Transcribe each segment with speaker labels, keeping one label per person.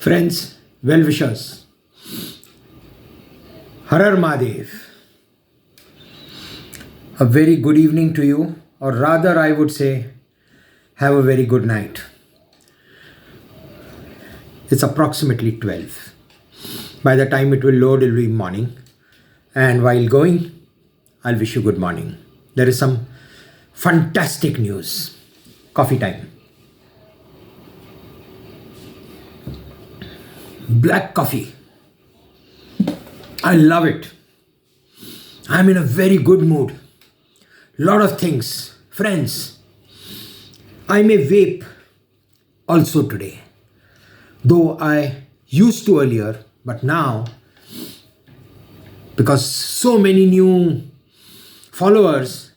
Speaker 1: Friends, well-wishers, Har Har Mahadev. A very good evening to you, or rather I would say, have a very good night. It's approximately 12. By the time it will load, it will be morning. And while going, I'll wish you good morning. There is some fantastic news. Coffee time. Black coffee. I love it. I'm in a very good mood. Lot of things. Friends, I may vape also today. Though I used to earlier, but now, because so many new followers,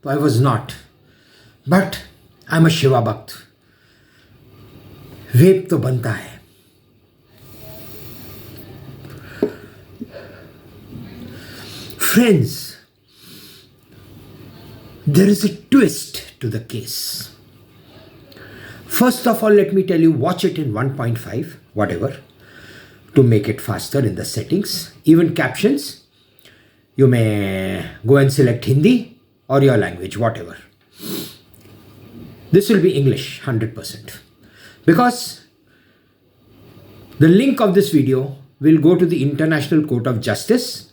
Speaker 1: I was not. But I'm a Shiva Bhakt. Vape to banta hai. Friends, there is a twist to the case. First of all, let me tell you, watch it in 1.5, whatever, to make it faster in the settings. Even captions, you may go and select Hindi or your language, whatever. This will be English, 100%. Because the link of this video will go to the International Court of Justice,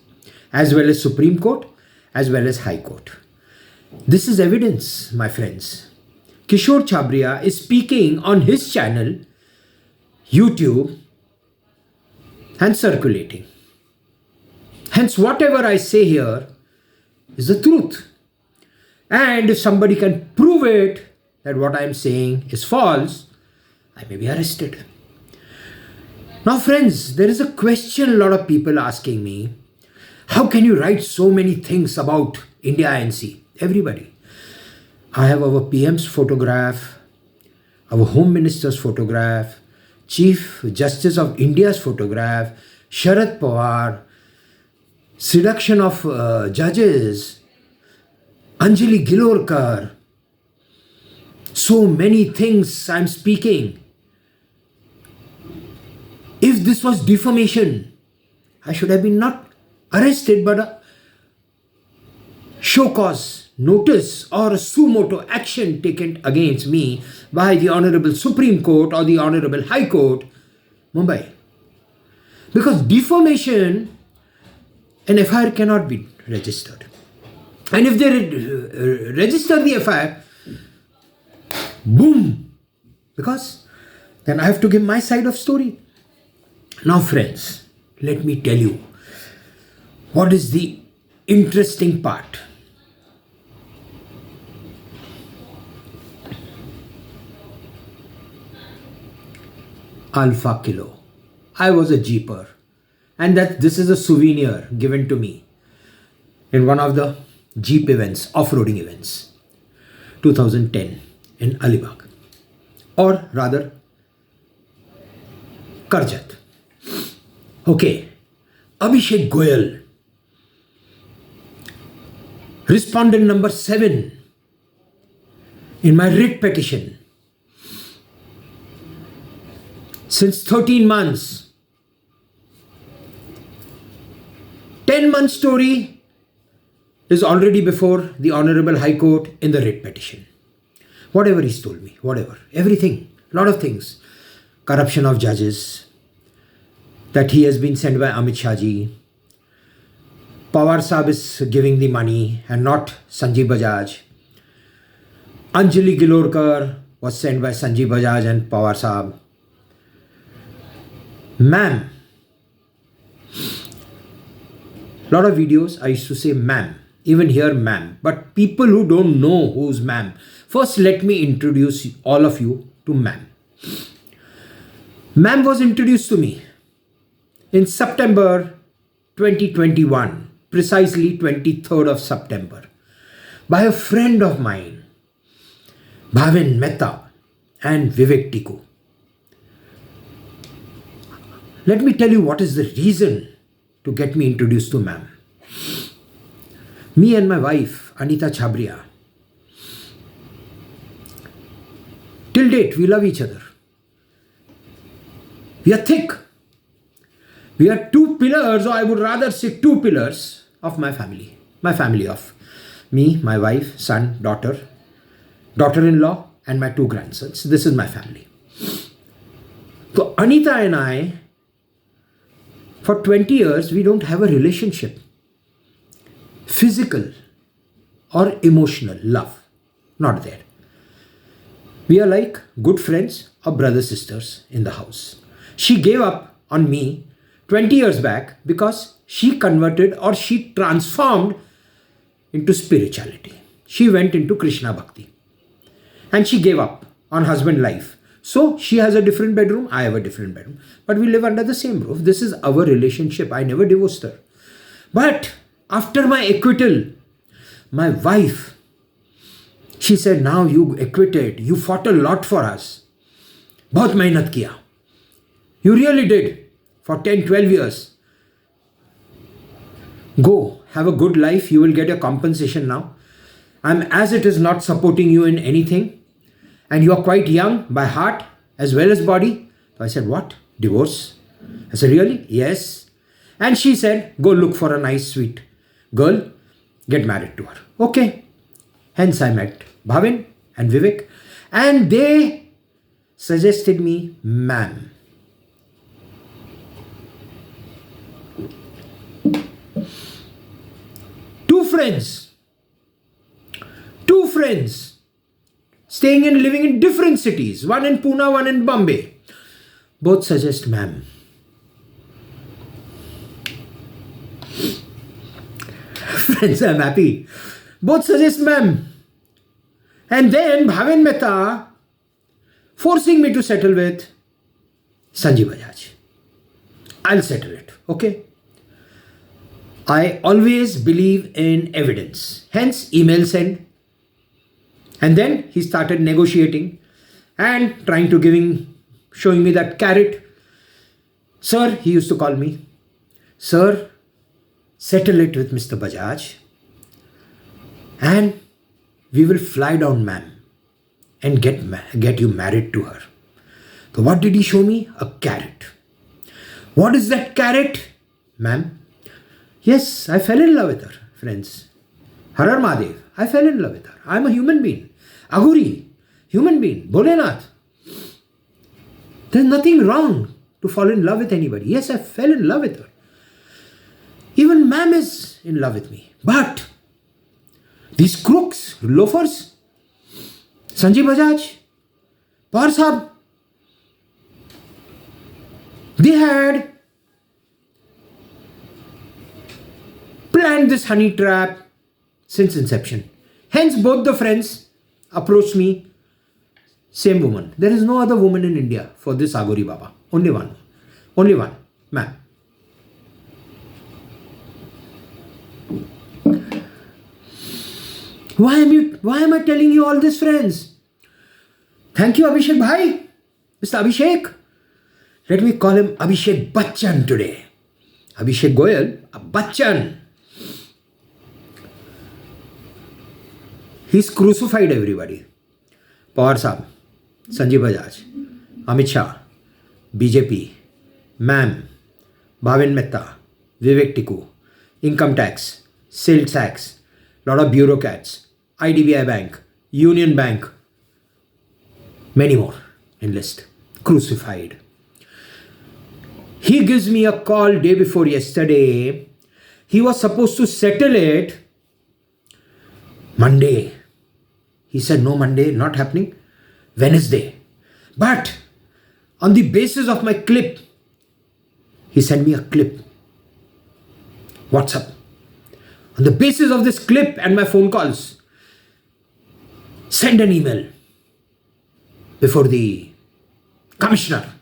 Speaker 1: as well as Supreme Court, as well as High Court. This is evidence, my friends. Kishore Chhabria is speaking on his channel, YouTube, and circulating. Hence, whatever I say here is the truth. And if somebody can prove it, that what I am saying is false, I may be arrested. Now, friends, there is a question a lot of people asking me. How can you write so many things about India INC? Everybody. I have our PM's photograph, our Home Minister's photograph, Chief Justice of India's photograph, Sharad Pawar, seduction of judges, Anjali Gilorkar. So many things I'm speaking. If this was defamation, I should have been not arrested, but a show cause notice or a suo motu action taken against me by the Honorable Supreme Court or the Honorable High Court, Mumbai. Because defamation, an FIR cannot be registered. And if they register the FIR, boom! Because then I have to give my side of story. Now, friends, let me tell you what is the interesting part. Alpha Kilo. I was a jeeper, and this is a souvenir given to me in one of the jeep events, off-roading events, 2010 in Alibag, or rather Karjat. Okay, Abhishek Goyal, respondent number 7 in my writ petition. Since 13 months, 10-month story is already before the Honorable High Court in the writ petition. Whatever he's told me, whatever, everything, lot of things. Corruption of judges, that he has been sent by Amit Shah ji. Pawar Saab is giving the money and not Sanjeev Bajaj. Anjali Gilorkar was sent by Sanjeev Bajaj and Pawar Saab. Ma'am. Lot of videos I used to say ma'am. Even here ma'am. But people who don't know who's ma'am. First let me introduce all of you to ma'am. Ma'am was introduced to me in September 2021. Precisely 23rd of September. By a friend of mine. Bhavin Mehta and Vivek Tiku. Let me tell you what is the reason to get me introduced to ma'am. Me and my wife, Anita Chhabria. Till date, we love each other. We are thick. We are two pillars, or I would rather say two pillars of my family. My family of me, my wife, son, daughter, daughter-in-law, and my two grandsons. This is my family. So Anita and I, for 20 years, we don't have a relationship. Physical or emotional love, not there. We are like good friends or brother sisters in the house. She gave up on me 20 years back because she converted or she transformed into spirituality. She went into Krishna Bhakti and she gave up on husband life. So she has a different bedroom, I have a different bedroom. But we live under the same roof. This is our relationship. I never divorced her. But after my acquittal, my wife, she said, now you acquitted. You fought a lot for us. बहुत मेहनत किया. You really did for 10, 12 years. Go, have a good life. You will get your compensation now. I'm as it is not supporting you in anything. And you are quite young by heart as well as body. So I said, what? Divorce? I said, really? Yes. And she said, go look for a nice, sweet girl. Get married to her. Okay. Hence I met Bhavin and Vivek. And they suggested me, ma'am. Two friends staying and living in different cities, one in Pune, one in Bombay. Both suggest ma'am. Friends, I'm happy. Both suggest ma'am. And then Bhavin Mehta forcing me to settle with Sanjeev Bajaj. I'll settle it, okay? I always believe in evidence. Hence, email send. And then he started negotiating and trying to showing me that carrot. Sir, he used to call me. Sir, settle it with Mr. Bajaj and we will fly down, ma'am, and get you married to her. So what did he show me? A carrot. What is that carrot, ma'am? Yes, I fell in love with her, friends. Har Har Mahadev, I fell in love with her. I'm a human being. Aghori, human being. Bholenath. There's nothing wrong to fall in love with anybody. Yes, I fell in love with her. Even ma'am is in love with me. But these crooks, loafers, Sanjeev Bajaj, Pawar Sahab, they had planned this honey trap since inception. Hence, both the friends approached me, same woman. There is no other woman in India for this Aghori Baba. Only one. Only one. Ma'am. Why am I telling you all this, friends? Thank you, Abhishek Bhai. Mr. Abhishek. Let me call him Abhishek Bachchan today. Abhishek Goyal, a Bachchan. He's crucified everybody. Pawar Sahab, Sanjeev Bajaj, Amit Shah, BJP, ma'am, Bhavin Mehta, Vivek Tikku, income tax, sales tax, lot of bureaucrats, IDBI Bank, Union Bank, many more in list. Crucified. He gives me a call day before yesterday. He was supposed to settle it Monday. He said, no, Monday, not happening. Wednesday. But on the basis of my clip, he sent me a clip. WhatsApp. On the basis of this clip and my phone calls, send an email before the commissioner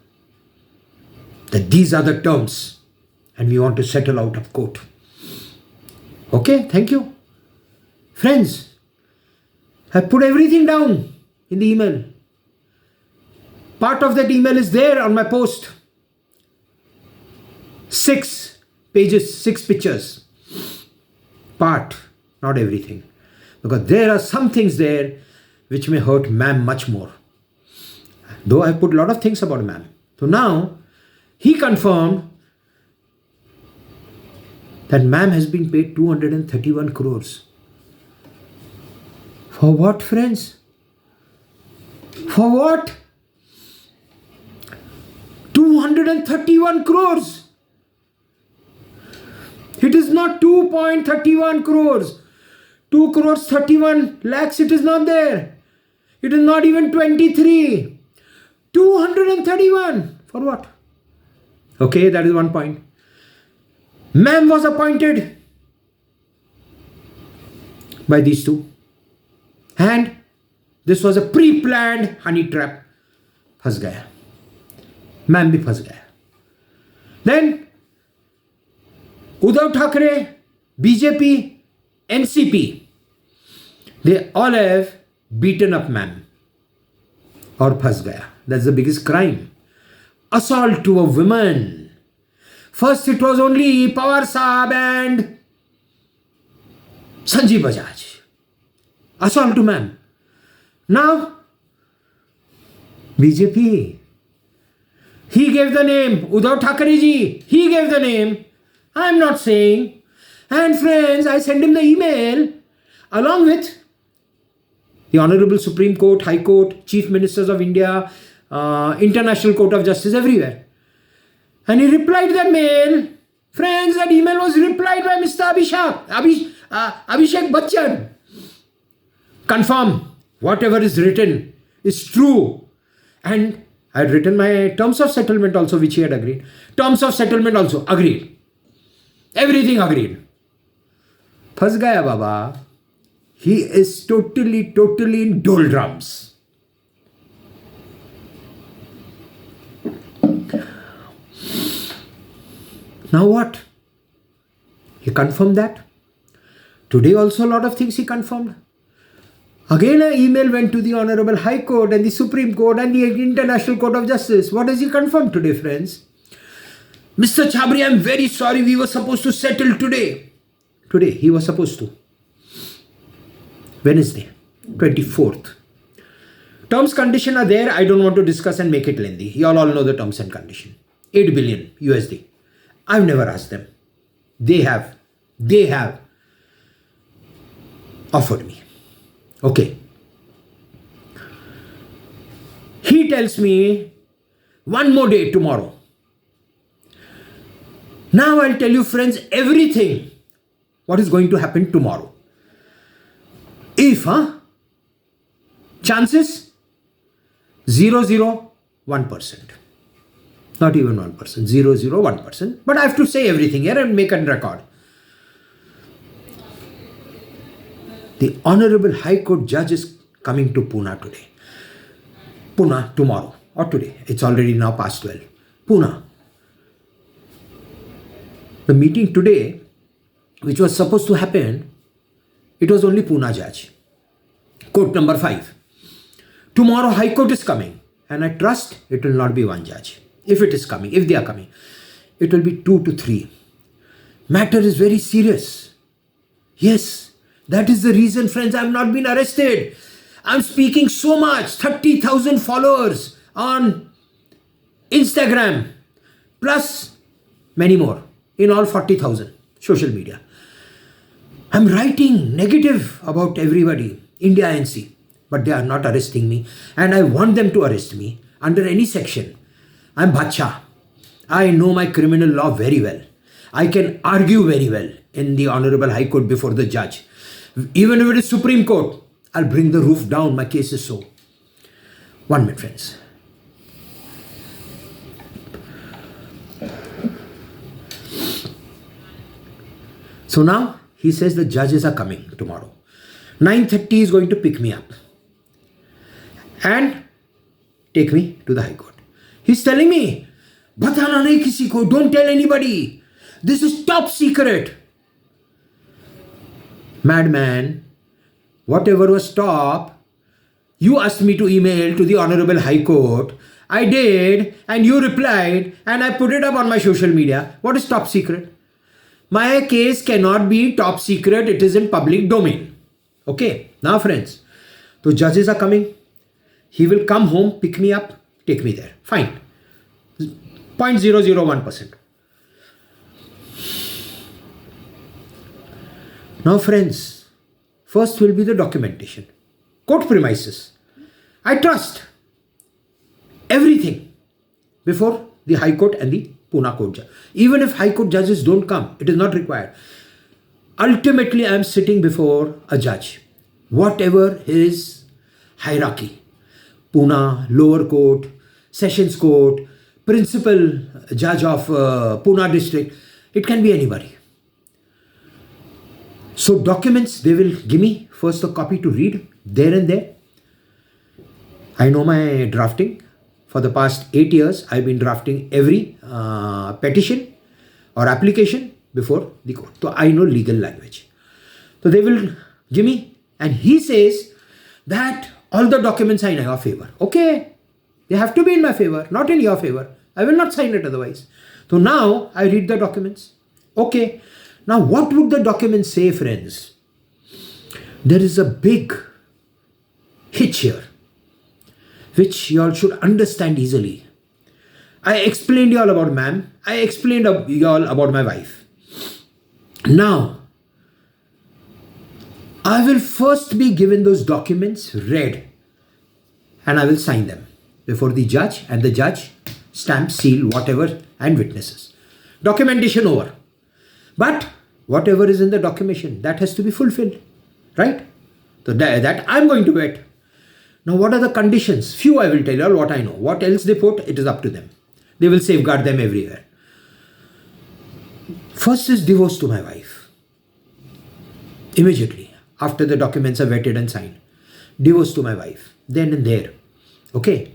Speaker 1: that these are the terms and we want to settle out of court. Okay, thank you. Friends, I put everything down in the email. Part of that email is there on my post. 6 pages, 6 pictures. Part, not everything. Because there are some things there which may hurt ma'am much more. Though I put a lot of things about ma'am. So now, he confirmed that ma'am has been paid 231 crores. For what, friends? For what? 231 crores. It is not 2.31 crores. 2 crores 31 lakhs, it is not there. It is not even 23. 231. For what? Okay, that is one point. Ma'am was appointed by these two. And this was a pre-planned honey trap. फंस गया. Ma'am भी फंस गया. Then Uddhav Thackeray, BJP, NCP, they all have beaten up ma'am. और फंस गया. That's the biggest crime. Assault to a woman. First it was only Pawar Saab and Sanjeev Bajaj. Assault to ma'am. Now, BJP. He gave the name. Uddhav Thackeray ji. He gave the name. I am not saying. And friends, I sent him the email along with the Honorable Supreme Court, High Court, Chief Ministers of India, International Court of Justice, everywhere. And he replied that mail. Friends, that email was replied by Mr. Abhishek Bachchan. Confirm whatever is written is true. And I had written my terms of settlement also, which he had agreed. Terms of settlement also agreed. Everything agreed. Phas gaya Baba. He is totally in doldrums. Now what? He confirmed that. Today also a lot of things he confirmed. Again an email went to the Honorable High Court and the Supreme Court and the International Court of Justice. What has he confirmed today, friends? Mr. Chhabria, I am very sorry, we were supposed to settle today. Today, he was supposed to. Wednesday, 24th. Terms condition are there. I don't want to discuss and make it lengthy. You all know the terms and condition. 8 billion USD. I've never asked them. They have offered me. Okay. He tells me one more day tomorrow. Now I'll tell you, friends, everything what is going to happen tomorrow. If, chances 0.01%. Not even 1%, 0.01%. But I have to say everything here and make a record. The Honorable High Court Judge is coming to Pune today. Pune tomorrow or today. It's already now past 12. Pune. The meeting today, which was supposed to happen, it was only Pune Judge. Court number 5. Tomorrow High Court is coming. And I trust it will not be one judge. If it is coming, if they are coming, it will be 2 to 3. Matter is very serious. Yes, that is the reason, friends, I have not been arrested. I am speaking so much. 30,000 followers on Instagram. Plus many more. In all 40,000 social media. I am writing negative about everybody. India NC. But they are not arresting me. And I want them to arrest me under any section. I am Bhadsha. I know my criminal law very well. I can argue very well in the Honorable High Court before the judge. Even if it is Supreme Court, I'll bring the roof down. My case is so. 1 minute, friends. So now he says the judges are coming tomorrow. 9:30 is going to pick me up and take me to the High Court. He's telling me, "Batana nahi kisi ko, don't tell anybody. This is top secret." Madman, whatever was top, you asked me to email to the Honorable High Court. I did, and you replied, and I put it up on my social media. What is top secret? My case cannot be top secret. It is in public domain. Okay. Now, friends, the judges are coming. He will come home, pick me up, take me there. Fine. 0.001%. Now friends, first will be the documentation. Court premises. I trust everything before the High Court and the Pune Court judge. Even if High Court judges don't come, it is not required. Ultimately, I am sitting before a judge. Whatever his hierarchy, Pune, lower court, sessions court, principal judge of Pune district, it can be anybody. So documents, they will give me first a copy to read there and there. I know my drafting. For the past 8 years, I've been drafting every petition or application before the court. So I know legal language. So they will give me, and he says that all the documents are in your favor. Okay, they have to be in my favor, not in your favor. I will not sign it otherwise. So now I read the documents. Okay, now what would the documents say, friends? There is a big hitch here, which you all should understand easily. I explained you all about ma'am. I explained you all about my wife. Now, I will first be given those documents read and I will sign them before the judge, and the judge stamp, seal, whatever, and witnesses. Documentation over. But whatever is in the documentation, that has to be fulfilled. Right? So that I'm going to wait. Now what are the conditions? Few I will tell you all what I know. What else they put, it is up to them. They will safeguard them everywhere. First is divorce to my wife. Immediately, after the documents are vetted and signed. Divorce to my wife. Then and there. Okay.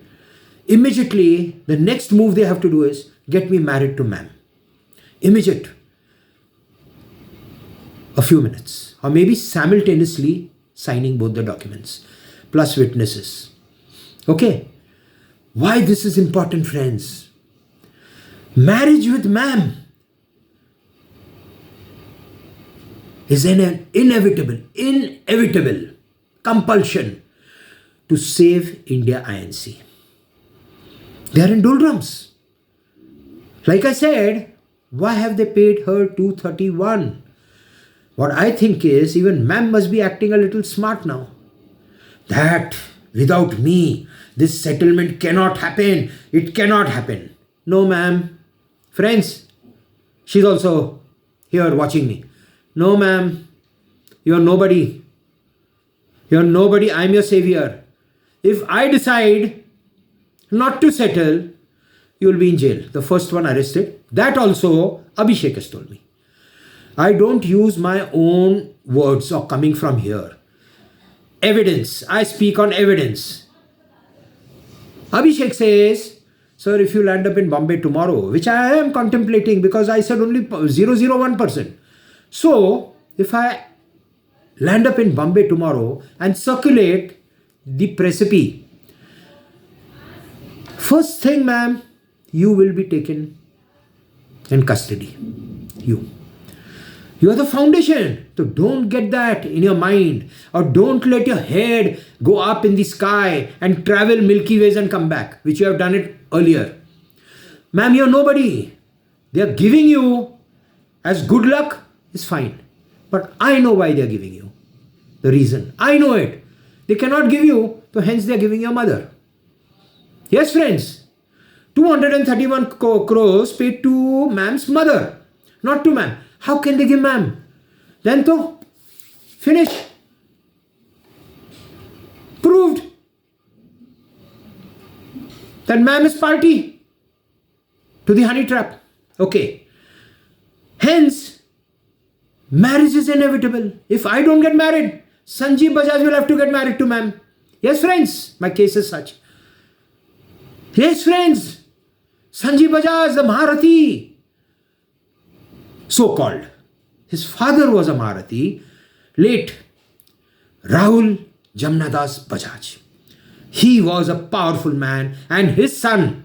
Speaker 1: Immediately, the next move they have to do is get me married to ma'am. Immediate. A few minutes. Or maybe simultaneously signing both the documents. Plus witnesses. Okay. Why this is important, friends? Marriage with ma'am is an inevitable compulsion to save India INC. They are in doldrums. Like I said, why have they paid her 231? What I think is, even ma'am must be acting a little smart now. That without me, this settlement cannot happen. It cannot happen. No, ma'am. Friends, she's also here watching me. No, ma'am. You're nobody. You're nobody. I'm your savior. If I decide not to settle, you'll be in jail. The first one arrested. That also Abhishek has told me. I don't use my own words or coming from here. Evidence. I speak on evidence. Abhishek says, sir, if you land up in Bombay tomorrow, which I am contemplating because I said only 001%. So, if I land up in Bombay tomorrow and circulate the recipe, first thing, ma'am, you will be taken in custody. You are the foundation. So don't get that in your mind, or don't let your head go up in the sky and travel Milky Ways and come back, which you have done it earlier. Ma'am, you're nobody. They are giving you as good luck is fine. But I know why they are giving you. The reason. I know it. They cannot give you, so hence they are giving your mother. Yes, friends. 231 crores paid to ma'am's mother, not to ma'am. How can they give ma'am? Then to finish. Proved that ma'am is party to the honey trap. Okay. Hence, marriage is inevitable. If I don't get married, Sanjeev Bajaj will have to get married to ma'am. Yes, friends. My case is such. Yes, friends. Sanjeev Bajaj, the Maharathi, so-called. His father was a Maharathi, late Rahul Jamnadas Bajaj. He was a powerful man, and his son,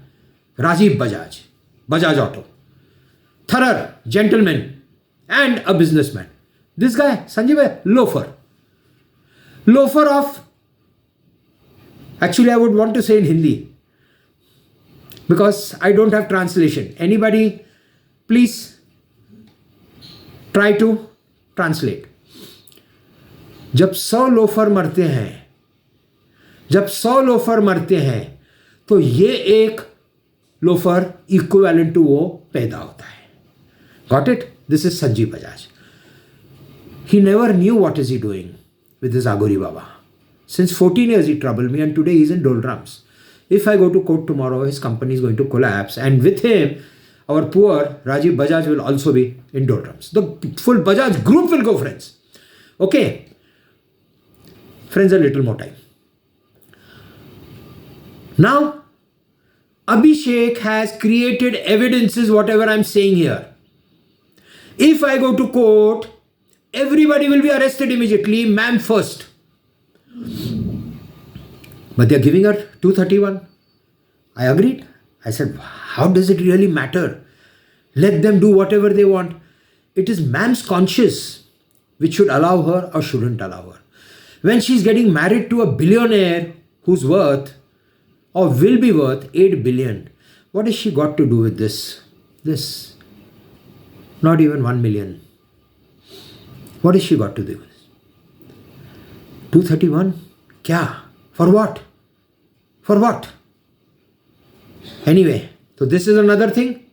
Speaker 1: Rajiv Bajaj, Bajaj Auto, thorough gentleman and a businessman. This guy, Sanjeev Bajaj, loafer. Loafer of, actually I would want to say in Hindi, because I don't have translation. Anybody, please try to translate. जब 100 loafer मरते हैं तो ये एक loafer equivalent to वो पैदा होता है. Got it? This is Sanjeev Bajaj. He never knew what is he doing with his Agori Baba. Since 14 years he troubled me, and today he's in doldrums. If I go to court tomorrow, his company is going to collapse, and with him, our poor Rajiv Bajaj will also be in doldrums. The full Bajaj group will go, friends. Okay. Friends, a little more time. Now, Abhishek has created evidences, whatever I'm saying here. If I go to court, everybody will be arrested immediately, ma'am first. But they're giving her 231. I agreed. I said, how does it really matter? Let them do whatever they want. It is ma'am's conscience which should allow her or shouldn't allow her. When she's getting married to a billionaire who's worth or will be worth 8 billion, what has she got to do with this? Not even 1 million. What has she got to do with this? 231? Kya? For what? For what? Anyway, so this is another thing.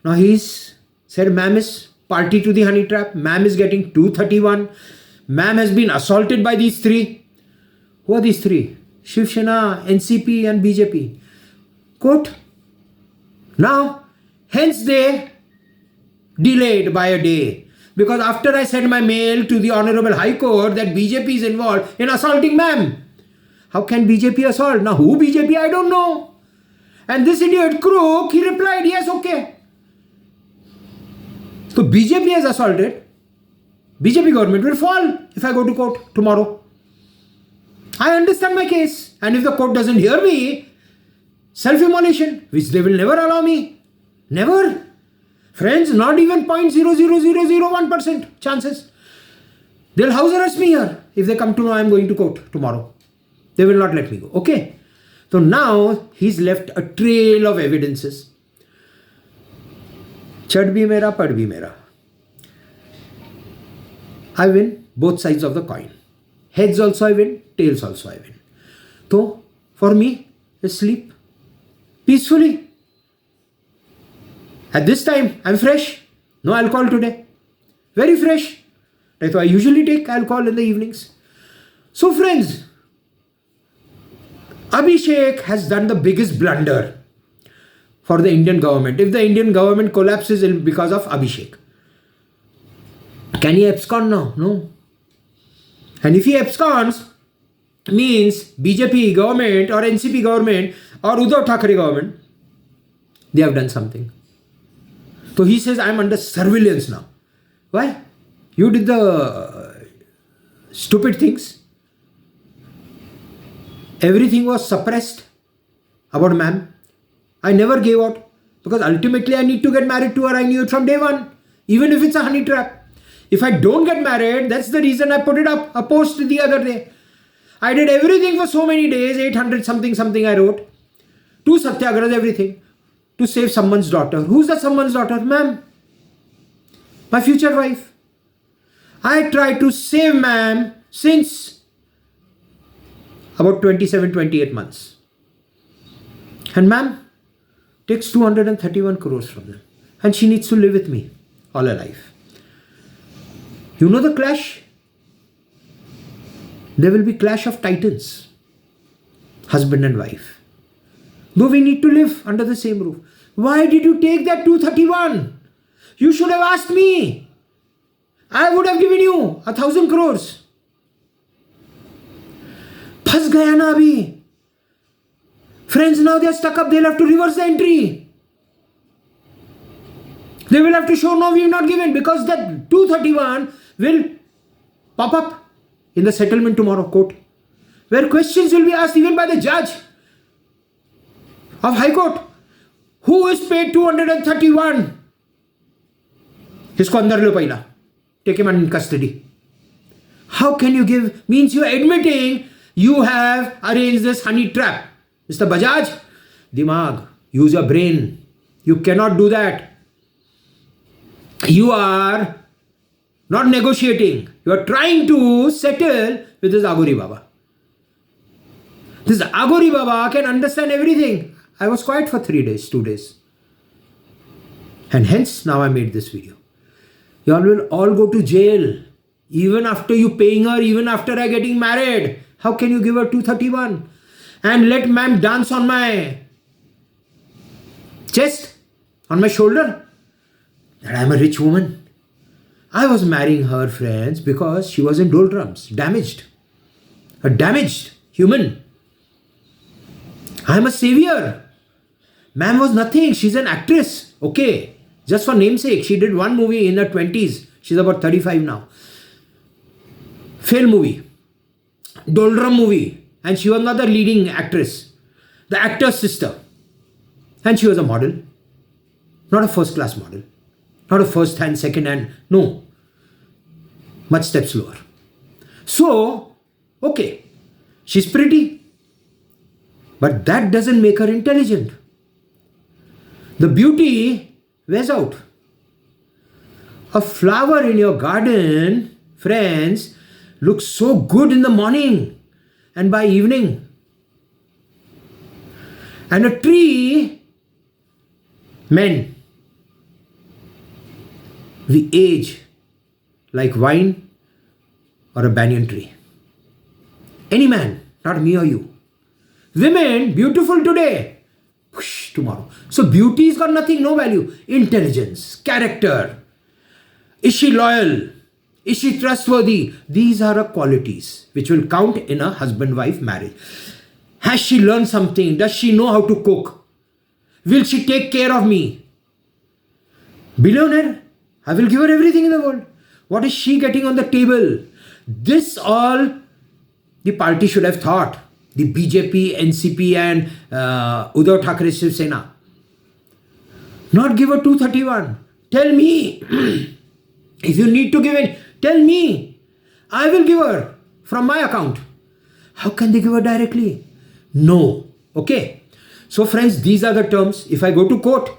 Speaker 1: Now he's said, ma'am is party to the honey trap. Ma'am is getting 231. Ma'am has been assaulted by these three. Who are these three? Shiv Sena, NCP and BJP. Quote. Now, hence they delayed by a day. Because after I sent my mail to the Honorable High Court that BJP is involved in assaulting ma'am. How can BJP assault? Now who BJP? I don't know. And this idiot crook, he replied, yes, okay. So BJP has assaulted. BJP government will fall if I go to court tomorrow. I understand my case. And if the court doesn't hear me, self-immolation, which they will never allow me. Never. Friends, not even 0.00001% chances. They'll house arrest me here if they come to know I'm going to court tomorrow. They will not let me go. Okay. So now he's left a trail of evidences. Chad bhi mera, pad bhi mera. I win both sides of the coin. Heads also I win, tails also I win. So for me, it's sleep peacefully. At this time, I'm fresh. No alcohol today. Very fresh. That's why I usually take alcohol in the evenings. So friends, Abhishek has done the biggest blunder for the Indian government. If the Indian government collapses because of Abhishek, can he abscond now? No. And if he absconds, means BJP government or NCP government or Uddhav Thackeray government, they have done something. So he says, I'm under surveillance now. Why? You did the stupid things. Everything was suppressed about ma'am. I never gave out because ultimately I need to get married to her. I knew it from day one, even if it's a honey trap. If I don't get married, that's the reason I put it up, a post the other day. I did everything for so many days, 800 something I wrote. 2 satyagrahas, everything. To save someone's daughter. Who's the someone's daughter? Ma'am. My future wife. I tried to save ma'am since about 27, 28 months. And ma'am takes 231 crores from them. And she needs to live with me all her life. You know the clash? There will be clash of titans. Husband and wife. Though we need to live under the same roof. Why did you take that 231? You should have asked me. I would have given you 1,000 crores. फंस गया ना अभी. Friends, now they are stuck up. They'll have to reverse the entry. They will have to show no, we have not given, because that 231 will pop up in the settlement tomorrow court, where questions will be asked even by the judge of High Court. Who is paid 231? इसको अंदर लो पहला. Take him in custody. How can you give? Means you are admitting you have arranged this honey trap. Mr. Bajaj, dimag. Use your brain. You cannot do that. You are not negotiating. You are trying to settle with this Agori Baba. This Agori Baba can understand everything. I was quiet for 3 days, 2 days. And hence now I made this video. You all will all go to jail. Even after you paying her, even after I getting married. How can you give her 231? And let ma'am dance on my chest, on my shoulder. That I am a rich woman. I was marrying her, friends, because she was in doldrums, damaged. A damaged human. I am a savior. Ma'am was nothing. She's an actress. Okay. Just for namesake. She did one movie in her 20s. She's about 35 now. Fail movie. Doldrum movie. And she was not the leading actress. The actor's sister. And she was a model. Not a first class model. Not a first hand, second hand. No. Much steps lower. So, okay. She's pretty. But that doesn't make her intelligent. The beauty wears out. A flower in your garden, friends, looks so good in the morning and by evening. And a tree, men, we age like wine or a banyan tree. Any man, not me or you. Women, beautiful today, whoosh, tomorrow. So beauty's got nothing, no value. Intelligence, character. Is she loyal? Is she trustworthy? These are qualities which will count in a husband-wife marriage. Has she learned something? Does she know how to cook? Will she take care of me? Billionaire, I will give her everything in the world. What is she getting on the table? This all the party should have thought. The BJP, NCP and Uddhav Thackeray Shiv Sena. Not give her 231. Tell me. If you need to give it, tell me. I will give her from my account. How can they give her directly? No. Okay. So friends, these are the terms. If I go to court,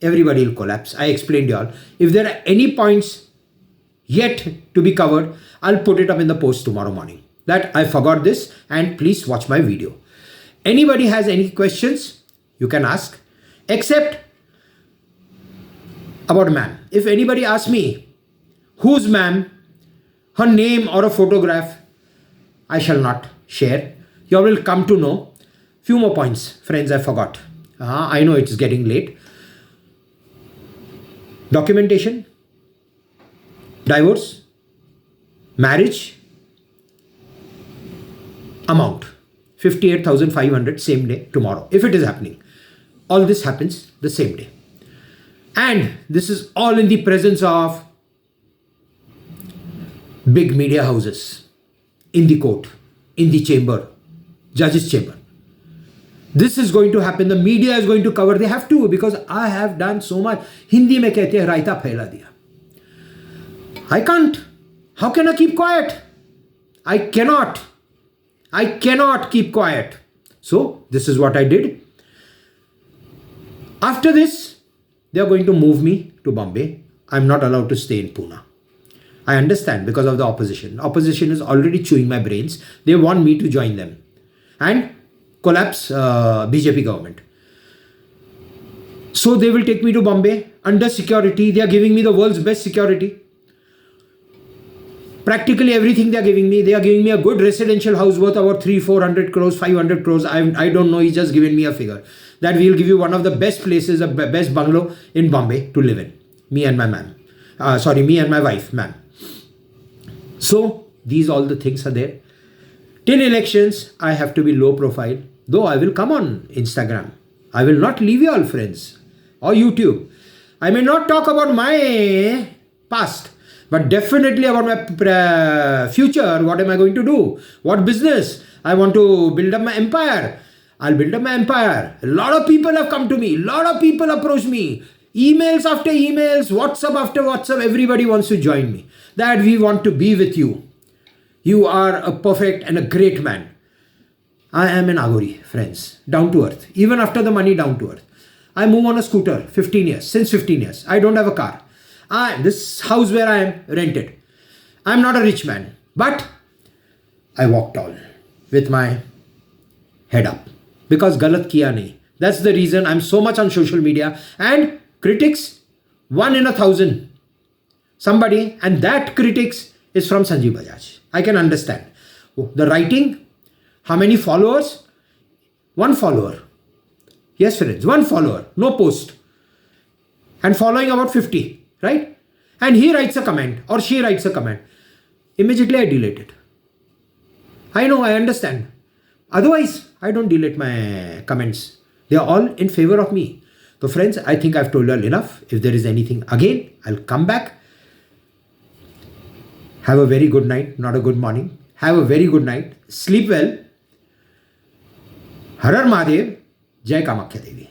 Speaker 1: everybody will collapse. I explained you all. If there are any points yet to be covered, I'll put it up in the post tomorrow morning. That I forgot this, and please watch my video. Anybody has any questions, you can ask, except about ma'am. If anybody asks me, who's ma'am, her name or a photograph, I shall not share. You all will come to know. Few more points, friends, I forgot. I know it's getting late. Documentation, divorce, marriage, amount 58,500 same day tomorrow, if it is happening. All this happens the same day. And this is all in the presence of big media houses, in the court, in the chamber, judge's chamber. This is going to happen. The media is going to cover. They have to, because I have done so much. Hindi mein kehte hai, raita phaila diya. I can't. How can I keep quiet? I cannot keep quiet. So this is what I did. After this, they are going to move me to Bombay. I'm not allowed to stay in Pune. I understand, because of the opposition. Opposition is already chewing my brains. They want me to join them and collapse BJP government. So they will take me to Bombay under security. They are giving me the world's best security. Practically everything they are giving me. They are giving me a good residential house worth about 300-400 crores, 500 crores. I don't know. He's just given me a figure that we'll give you one of the best places, a best bungalow in Bombay to live in. Me and my ma'am. Me and my wife, ma'am. So these all the things are there. Till elections, I have to be low profile. Though I will come on Instagram. I will not leave you all, friends. Or YouTube. I may not talk about my past, but definitely about my future. What am I going to do? What business? I want to build up my empire. I'll build up my empire. A lot of people have come to me. A lot of people approach me. Emails after emails, WhatsApp after WhatsApp. Everybody wants to join me. That we want to be with you. You are a perfect and a great man. I am an Agori, friends. Down to earth. Even after the money, down to earth. I move on a scooter 15 years, since 15 years. I don't have a car. This house where I am rented. I'm not a rich man, but I walk tall with my head up because galat kiya nahi. That's the reason I'm so much on social media. And critics, 1 in 1,000. Somebody, and that critics is from Sanjeev Bajaj. I can understand. The writing, how many followers? 1 follower. Yes, friends, 1 follower, no post. And following about 50, right? And he writes a comment or she writes a comment. Immediately I delete it. I know, I understand. Otherwise, I don't delete my comments. They are all in favor of me. So friends, I think I've told you all enough. If there is anything again, I'll come back. Have a very good night, not a good morning. Have a very good night. Sleep well. Har Har Mahadev. Jai Kamakhya Devi.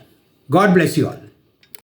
Speaker 1: God bless you all.